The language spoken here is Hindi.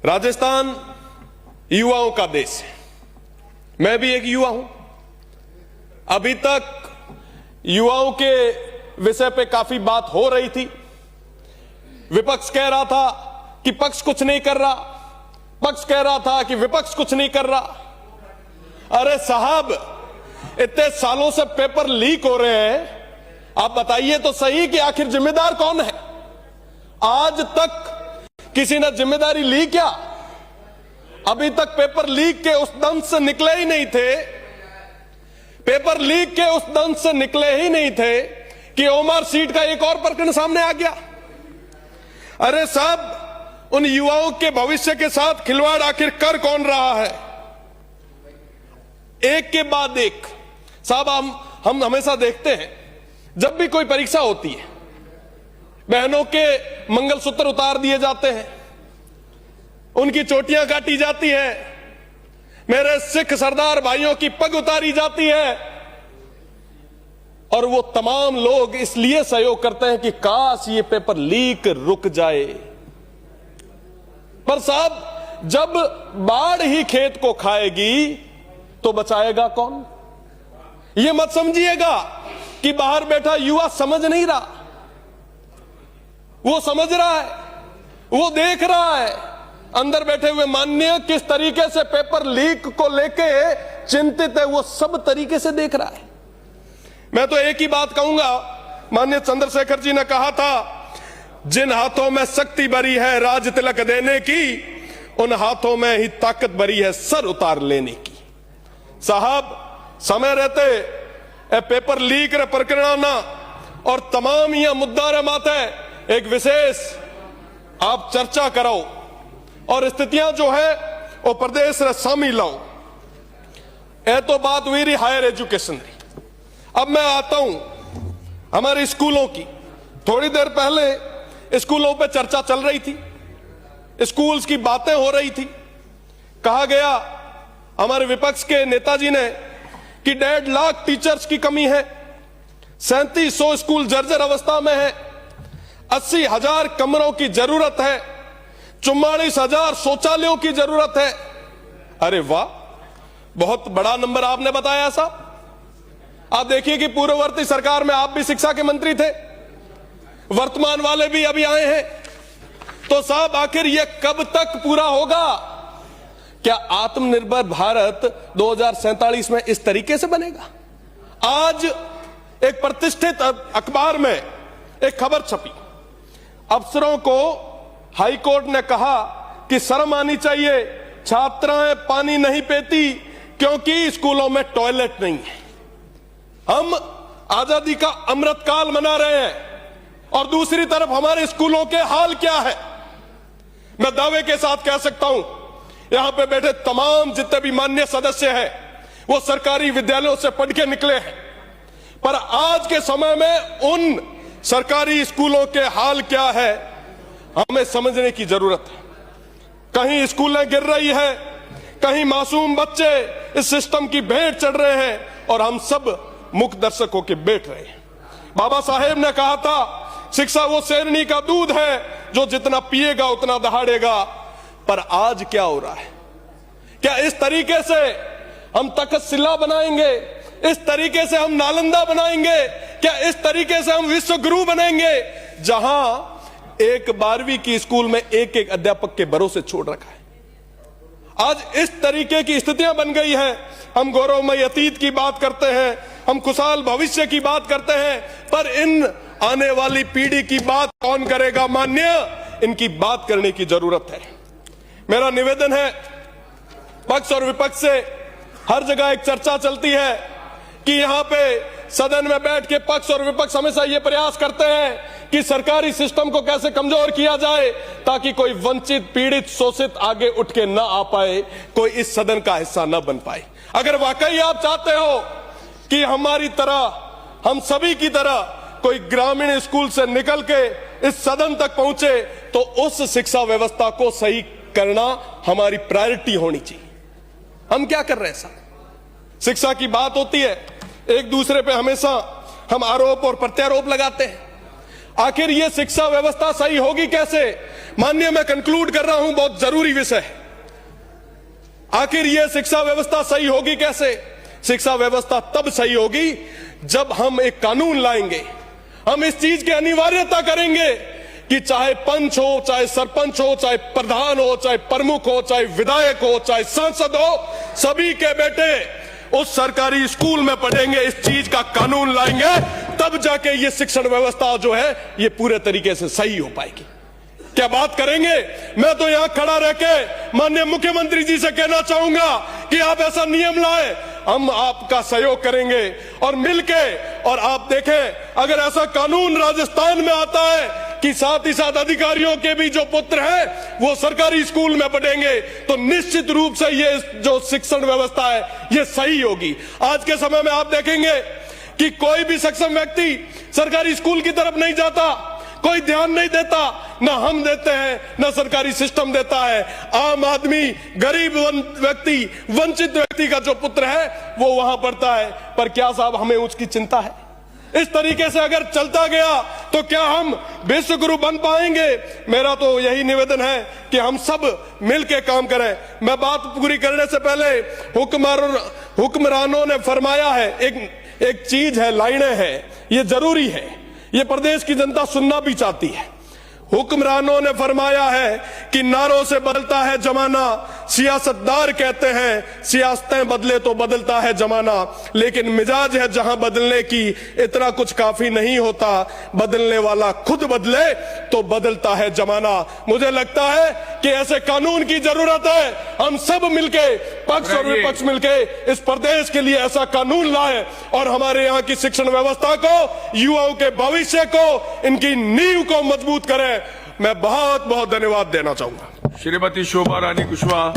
राजस्थान युवाओं का देश है। मैं भी एक युवा हूं। अभी तक युवाओं के विषय पे काफी बात हो रही थी। विपक्ष कह रहा था कि पक्ष कुछ नहीं कर रहा, पक्ष कह रहा था कि विपक्ष कुछ नहीं कर रहा। अरे साहब, इतने सालों से पेपर लीक हो रहे हैं, आप बताइए तो सही कि आखिर जिम्मेदार कौन है? आज तक किसी ने जिम्मेदारी ली क्या? अभी तक पेपर लीक के उस दंश से निकले ही नहीं थे, पेपर लीक के उस दंश से निकले ही नहीं थे कि ओमर सीट का एक और प्रकरण सामने आ गया। अरे साहब, उन युवाओं के भविष्य के साथ खिलवाड़ आखिर कर कौन रहा है? एक के बाद एक। साहब, हम हमेशा देखते हैं जब भी कोई परीक्षा होती है, बहनों के मंगलसूत्र उतार दिए जाते हैं, उनकी चोटियां काटी जाती हैं, मेरे सिख सरदार भाइयों की पग उतारी जाती है, और वो तमाम लोग इसलिए सहयोग करते हैं कि काश ये पेपर लीक रुक जाए। पर साहब, जब बाढ़ ही खेत को खाएगी तो बचाएगा कौन? ये मत समझिएगा कि बाहर बैठा युवा समझ नहीं रहा। वो समझ रहा है, वो देख रहा है। अंदर बैठे हुए माननीय किस तरीके से पेपर लीक को लेके चिंतित है, वो सब तरीके से देख रहा है। मैं तो एक ही बात कहूंगा, माननीय चंद्रशेखर जी ने कहा था, जिन हाथों में शक्ति भरी है राज तिलक देने की, उन हाथों में ही ताकत भरी है सर उतार लेने की। साहब, समय रहते पेपर लीक रे प्रकरण और तमाम यह मुद्दा रे माथे एक विशेष आप चर्चा कराओ और स्थितियां जो है वो प्रदेश रे शामिल लाओ। ये तो बात हुई रही हायर एजुकेशन की। अब मैं आता हूं हमारे स्कूलों की। थोड़ी देर पहले स्कूलों पे चर्चा चल रही थी, स्कूल्स की बातें हो रही थी। कहा गया हमारे विपक्ष के नेताजी ने कि 1.5 लाख टीचर्स की कमी है, 3700 स्कूल जर्जर अवस्था में है, 80,000 कमरों की जरूरत है, 44,000 शौचालयों की जरूरत है। अरे वाह, बहुत बड़ा नंबर आपने बताया साहब। आप देखिए कि पूर्ववर्ती सरकार में आप भी शिक्षा के मंत्री थे, वर्तमान वाले भी अभी आए हैं। तो साहब, आखिर यह कब तक पूरा होगा? क्या आत्मनिर्भर भारत 2047 में इस तरीके से बनेगा? आज एक प्रतिष्ठित अखबार में एक खबर छपी, अफसरों को हाईकोर्ट ने कहा कि शर्म आनी चाहिए, छात्राएं पानी नहीं पीती क्योंकि स्कूलों में टॉयलेट नहीं है। हम आजादी का अमृतकाल मना रहे हैं और दूसरी तरफ हमारे स्कूलों के हाल क्या है? मैं दावे के साथ कह सकता हूं, यहां पे बैठे तमाम जितने भी माननीय सदस्य हैं वो सरकारी विद्यालयों से पढ़ के निकले हैं, पर आज के समय में उन सरकारी स्कूलों के हाल क्या है हमें समझने की जरूरत है। कहीं स्कूलें गिर रही है, कहीं मासूम बच्चे इस सिस्टम की भेंट चढ़ रहे हैं और हम सब मुख्य दर्शक होकर बैठ रहे हैं। बाबा साहेब ने कहा था, शिक्षा वो शेरनी का दूध है जो जितना पिएगा उतना दहाड़ेगा। पर आज क्या हो रहा है? क्या इस तरीके से हम तक्षशिला बनाएंगे? इस तरीके से हम नालंदा बनाएंगे? क्या इस तरीके से हम विश्व गुरु बनाएंगे, जहां एक 12वीं की स्कूल में एक एक अध्यापक के भरोसे छोड़ रखा है? आज इस तरीके की स्थितियां बन गई है। हम गौरवमय अतीत की बात करते हैं, हम खुशहाल भविष्य की बात करते हैं, पर इन आने वाली पीढ़ी की बात कौन करेगा? मान्य, इनकी बात करने की जरूरत है। मेरा निवेदन है, पक्ष और विपक्ष से हर जगह एक चर्चा चलती है कि यहां पे सदन में बैठ के पक्ष और विपक्ष हमेशा ये प्रयास करते हैं कि सरकारी सिस्टम को कैसे कमजोर किया जाए ताकि कोई वंचित, पीड़ित, शोषित आगे उठ के ना आ पाए, कोई इस सदन का हिस्सा ना बन पाए। अगर वाकई आप चाहते हो कि हमारी तरह, हम सभी की तरह कोई ग्रामीण स्कूल से निकल के इस सदन तक पहुंचे, तो उस शिक्षा व्यवस्था को सही करना हमारी प्रायोरिटी होनी चाहिए। हम क्या कर रहे हैं साहब? शिक्षा की बात होती है, एक दूसरे पे हमेशा हम आरोप और प्रत्यारोप लगाते हैं। आखिर ये शिक्षा व्यवस्था सही होगी कैसे? माननीय, मैं कंक्लूड कर रहा हूं, बहुत जरूरी विषय है। आखिर ये शिक्षा व्यवस्था सही होगी कैसे? शिक्षा व्यवस्था तब सही होगी जब हम एक कानून लाएंगे, हम इस चीज की अनिवार्यता करेंगे कि चाहे पंच हो, चाहे सरपंच हो, चाहे प्रधान हो, चाहे प्रमुख हो, चाहे विधायक हो, चाहे सांसद हो, सभी के बेटे उस सरकारी स्कूल में पढ़ेंगे। इस चीज का कानून लाएंगे, तब जाके ये शिक्षण व्यवस्था जो है ये पूरे तरीके से सही हो पाएगी। क्या बात करेंगे? मैं तो यहां खड़ा रह के माननीय मुख्यमंत्री जी से कहना चाहूंगा कि आप ऐसा नियम लाए, हम आपका सहयोग करेंगे और मिलके, और आप देखें अगर ऐसा कानून राजस्थान में आता है कि साथ ही साथ अधिकारियों के भी जो पुत्र हैं वो सरकारी स्कूल में पढ़ेंगे, तो निश्चित रूप से ये जो शिक्षण व्यवस्था है ये सही होगी। आज के समय में आप देखेंगे कि कोई भी सक्षम व्यक्ति सरकारी स्कूल की तरफ नहीं जाता, कोई ध्यान नहीं देता, ना हम देते हैं ना सरकारी सिस्टम देता है। आम आदमी, गरीब व्यक्ति, वंचित व्यक्ति का जो पुत्र है वो वहां पढ़ता है। पर क्या साहब हमें उसकी चिंता है? इस तरीके से अगर चलता गया तो क्या हम विश्व गुरु बन पाएंगे? मेरा तो यही निवेदन है कि हम सब मिलके काम करें। मैं बात पूरी करने से पहले हुक्मरानों ने फरमाया है, एक चीज है, लाइनें हैं, ये जरूरी है, ये प्रदेश की जनता सुनना भी चाहती है। हुक्मरानों ने फरमाया है कि नारों से बदलता है जमाना, सियासतदार कहते हैं सियासतें बदले तो बदलता है जमाना, लेकिन मिजाज है जहां बदलने की इतना कुछ काफी नहीं होता, बदलने वाला खुद बदले तो बदलता है जमाना। मुझे लगता है कि ऐसे कानून की जरूरत है। हम सब मिलके, पक्ष और विपक्ष मिलके इस प्रदेश के लिए ऐसा कानून लाए और हमारे यहाँ की शिक्षण व्यवस्था को, युवाओं के भविष्य को, इनकी नींव को मजबूत करें। मैं बहुत बहुत धन्यवाद देना चाहूंगा। श्रीमती शोभा रानी कुशवाहा।